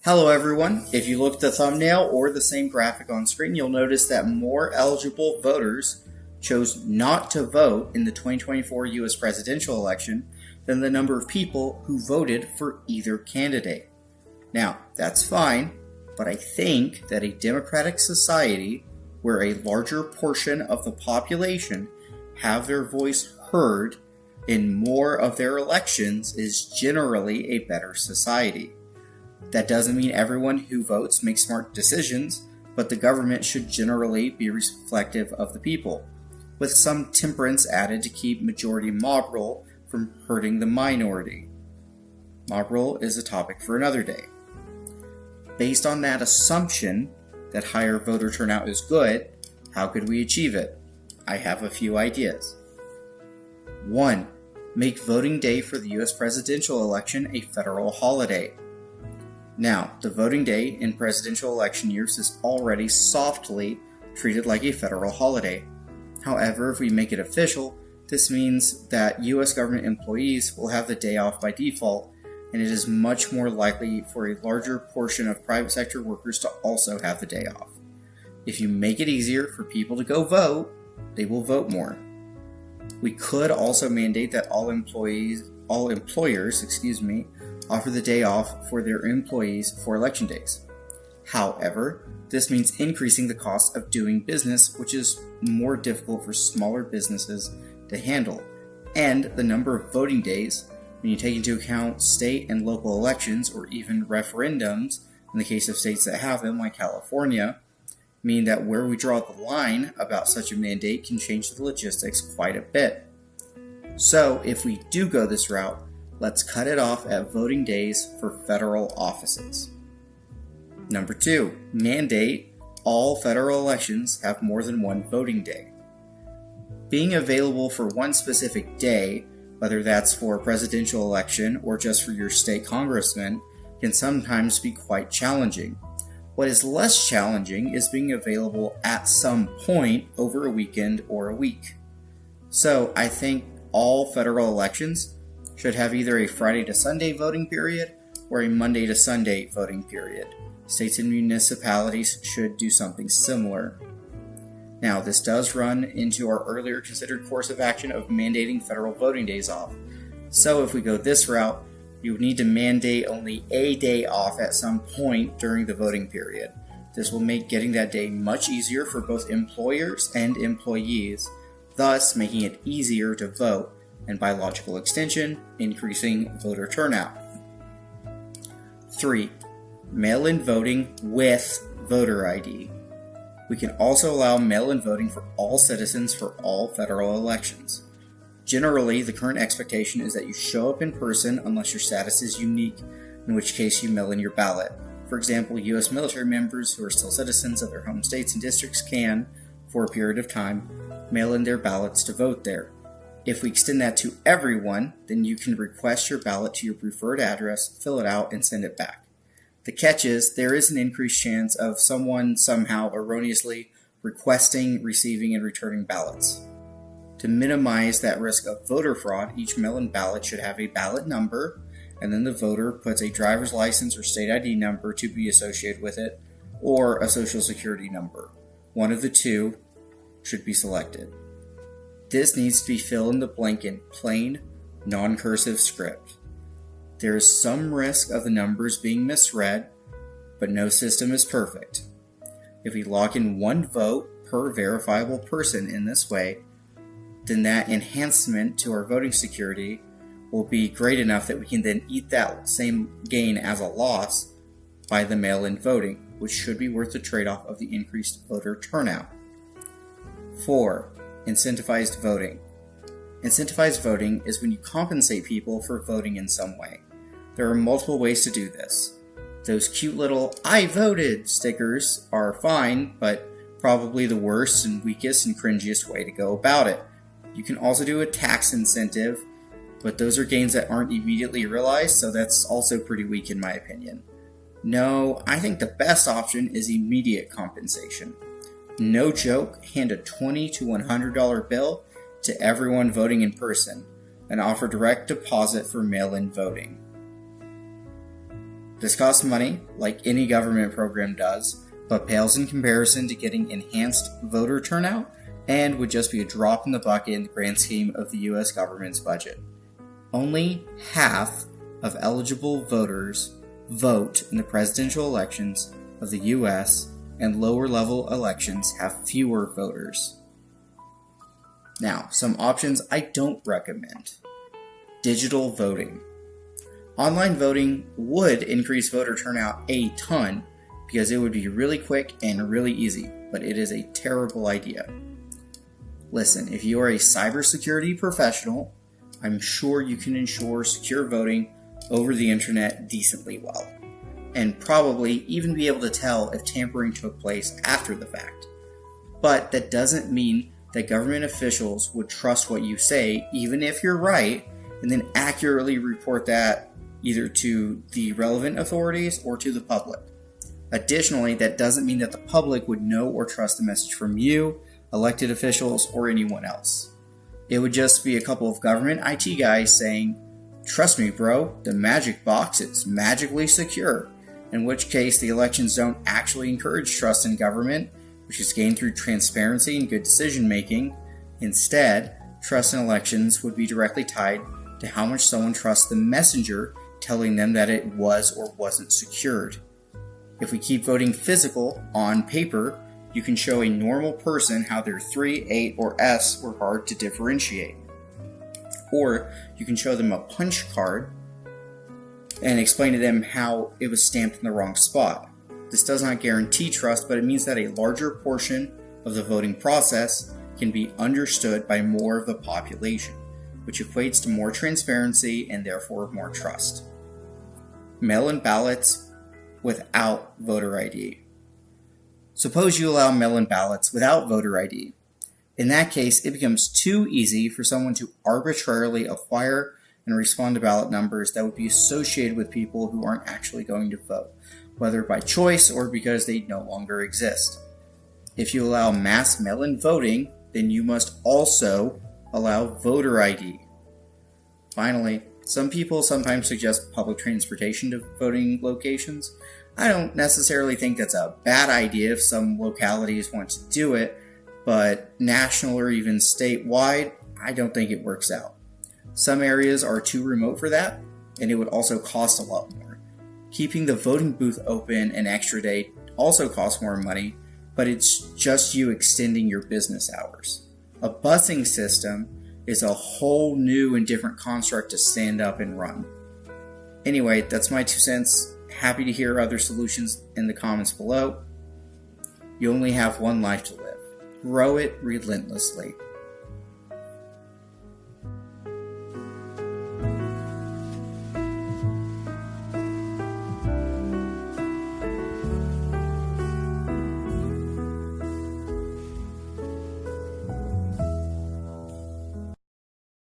Hello everyone. If you look at the thumbnail or the same graphic on screen, you'll notice that more eligible voters chose not to vote in the 2024 U.S. presidential election than the number of people who voted for either candidate. Now, that's fine, but I think that a democratic society where a larger portion of the population have their voice heard in more of their elections is generally a better society. That doesn't mean everyone who votes makes smart decisions, but the government should generally be reflective of the people, with some temperance added to keep majority mob rule from hurting the minority. Mob rule is a topic for another day. Based on that assumption that higher voter turnout is good, how could we achieve it? I have a few ideas. 1. Make voting day for the U.S. presidential election a federal holiday. Now, the voting day in presidential election years is already softly treated like a federal holiday. However, if we make it official, this means that U.S. government employees will have the day off by default, and it is much more likely for a larger portion of private sector workers to also have the day off. If you make it easier for people to go vote, they will vote more. We could also mandate that all employers, offer the day off for their employees for election days. However, this means increasing the cost of doing business, which is more difficult for smaller businesses to handle. And the number of voting days, when you take into account state and local elections or even referendums, in the case of states that have them, like California, mean that where we draw the line about such a mandate can change the logistics quite a bit. So, if we do go this route, let's cut it off at voting days for federal offices. Number 2, mandate all federal elections have more than one voting day. Being available for one specific day, whether that's for a presidential election or just for your state congressman, can sometimes be quite challenging. What is less challenging is being available at some point over a weekend or a week. So I think all federal elections should have either a Friday to Sunday voting period or a Monday to Sunday voting period. States and municipalities should do something similar. Now, this does run into our earlier considered course of action of mandating federal voting days off. So if we go this route, you would need to mandate only a day off at some point during the voting period. This will make getting that day much easier for both employers and employees, thus making it easier to vote, and by logical extension, increasing voter turnout. 3. Mail-in voting with voter ID. We can also allow mail-in voting for all citizens for all federal elections. Generally, the current expectation is that you show up in person unless your status is unique, in which case you mail in your ballot. For example, U.S. military members who are still citizens of their home states and districts can, for a period of time, mail in their ballots to vote there. If we extend that to everyone, then you can request your ballot to your preferred address, fill it out, and send it back. The catch is, there is an increased chance of someone somehow erroneously requesting, receiving, and returning ballots. To minimize that risk of voter fraud, each mail-in ballot should have a ballot number, and then the voter puts a driver's license or state ID number to be associated with it, or a social security number. One of the two should be selected. This needs to be filled in the blank in plain, non-cursive script. There is some risk of the numbers being misread, but no system is perfect. If we lock in one vote per verifiable person in this way, then that enhancement to our voting security will be great enough that we can then eat that same gain as a loss by the mail-in voting, which should be worth the trade-off of the increased voter turnout. 4. Incentivized voting. Incentivized voting is when you compensate people for voting in some way. There are multiple ways to do this. Those cute little "I voted" stickers are fine, but probably the worst and weakest and cringiest way to go about it. You can also do a tax incentive, but those are gains that aren't immediately realized, so that's also pretty weak in my opinion. No, I think the best option is immediate compensation. No joke, hand a $20 to $100 bill to everyone voting in person and offer direct deposit for mail-in voting. This costs money, like any government program does, but pales in comparison to getting enhanced voter turnout and would just be a drop in the bucket in the grand scheme of the US government's budget. Only half of eligible voters vote in the presidential elections of the US, and lower level elections have fewer voters. Now, some options I don't recommend. Digital voting. Online voting would increase voter turnout a ton because it would be really quick and really easy, but it is a terrible idea. Listen, if you are a cybersecurity professional, I'm sure you can ensure secure voting over the internet decently well, and probably even be able to tell if tampering took place after the fact. But that doesn't mean that government officials would trust what you say, even if you're right, and then accurately report that either to the relevant authorities or to the public. Additionally, that doesn't mean that the public would know or trust the message from you, elected officials, or anyone else. It would just be a couple of government IT guys saying, "Trust me, bro, the magic box is magically secure," in which case the elections don't actually encourage trust in government, which is gained through transparency and good decision making. Instead, trust in elections would be directly tied to how much someone trusts the messenger telling them that it was or wasn't secured. If we keep voting physical, on paper, you can show a normal person how their 3, 8, or S were hard to differentiate. Or you can show them a punch card and explain to them how it was stamped in the wrong spot. This does not guarantee trust, but it means that a larger portion of the voting process can be understood by more of the population, which equates to more transparency and therefore more trust. Mail-in ballots without voter ID. Suppose you allow mail-in ballots without voter ID. In that case, it becomes too easy for someone to arbitrarily acquire and respond to ballot numbers that would be associated with people who aren't actually going to vote, whether by choice or because they no longer exist. If you allow mass mail-in voting, then you must also allow voter ID. Finally, some people sometimes suggest public transportation to voting locations. I don't necessarily think that's a bad idea if some localities want to do it, but national or even statewide, I don't think it works out. Some areas are too remote for that, and it would also cost a lot more. Keeping the voting booth open an extra day also costs more money, but it's just you extending your business hours. A busing system is a whole new and different construct to stand up and run. Anyway, that's my 2 cents. Happy to hear other solutions in the comments below. You only have one life to live. Grow it relentlessly.